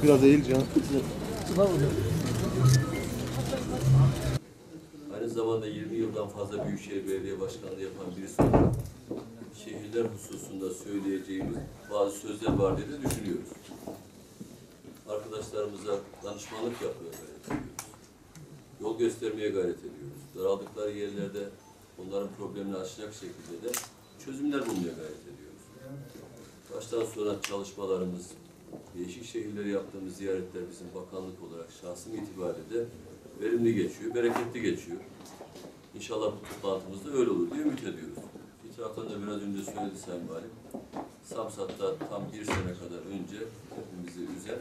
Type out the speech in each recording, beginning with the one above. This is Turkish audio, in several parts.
Biraz eğil can. Aynı zamanda 20 yıldan fazla Büyükşehir Belediye Başkanlığı yapan birisi olarak şehirler hususunda söyleyeceğimiz bazı sözler var diye de düşünüyoruz. Arkadaşlarımıza danışmanlık yapmaya gayret ediyoruz. Yol göstermeye gayret ediyoruz. Daraldıkları yerlerde onların problemini aşacak şekilde de çözümler bulmaya gayret ediyoruz. Baştan sona çalışmalarımız, değişik şehirleri yaptığımız ziyaretler bizim bakanlık olarak şahsım itibariyle de verimli geçiyor, bereketli geçiyor. İnşallah bu toplantımızda öyle olur diye ümit ediyoruz. Bir taraftan da biraz önce söyledi Sayın Valim, Samsat'ta tam bir sene kadar önce hepimizi üzen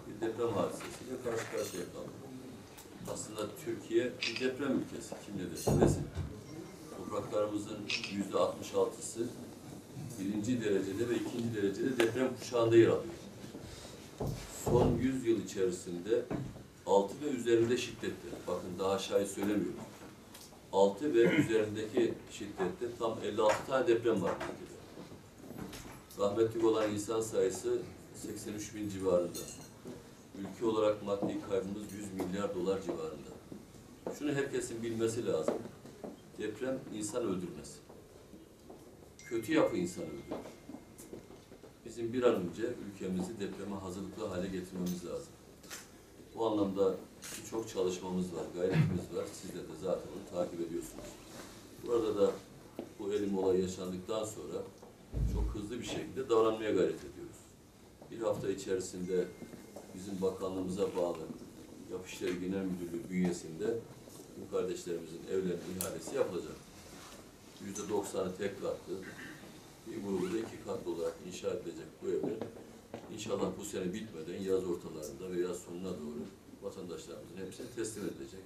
bir deprem hadisesiyle karşı karşıya kaldık. Aslında Türkiye bir deprem ülkesi, kim ne derse desin. Topraklarımızın %66'sı birinci derecede ve ikinci derecede deprem kuşağında yer alıyor. Son 100 yıl içerisinde 6 ve üzerinde şiddette, bakın daha aşağıya söylemiyorum. 6 ve üzerindeki şiddette tam 56 tane deprem var ülkede. Rahmetli olan insan sayısı 83 bin civarında. Ülke olarak maddi kaybımız 100 milyar dolar civarında. Şunu herkesin bilmesi lazım. Deprem insan öldürmez. Kötü yapı insanı öldürür. Bizim bir an önce ülkemizi depreme hazırlıklı hale getirmemiz lazım. Bu anlamda çok çalışmamız var, gayretimiz var. Siz de zaten onu takip ediyorsunuz. Burada da bu elim olayı yaşandıktan sonra çok hızlı bir şekilde davranmaya gayret ediyoruz. Bir hafta içerisinde bizim bakanlığımıza bağlı Yapı Genel Müdürlüğü bünyesinde bu kardeşlerimizin evlerinin ihalesi yapılacak. %90'ı tek katlı, bir grubu da 2 katlı olarak inşa edilecek bu evler. İnşallah bu sene bitmeden yaz ortalarında ve yaz sonuna doğru vatandaşlarımızın hepsine teslim edilecek.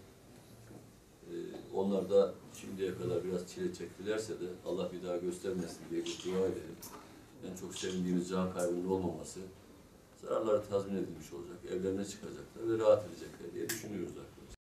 Onlar da şimdiye kadar biraz çile çektilerse de Allah bir daha göstermesin diye bir dua edelim. En çok sevindiğimiz can kaybının olmaması, zararları tazmin edilmiş olacak, evlerine çıkacaklar ve rahat edecekler diye düşünüyoruz arkadaşlar.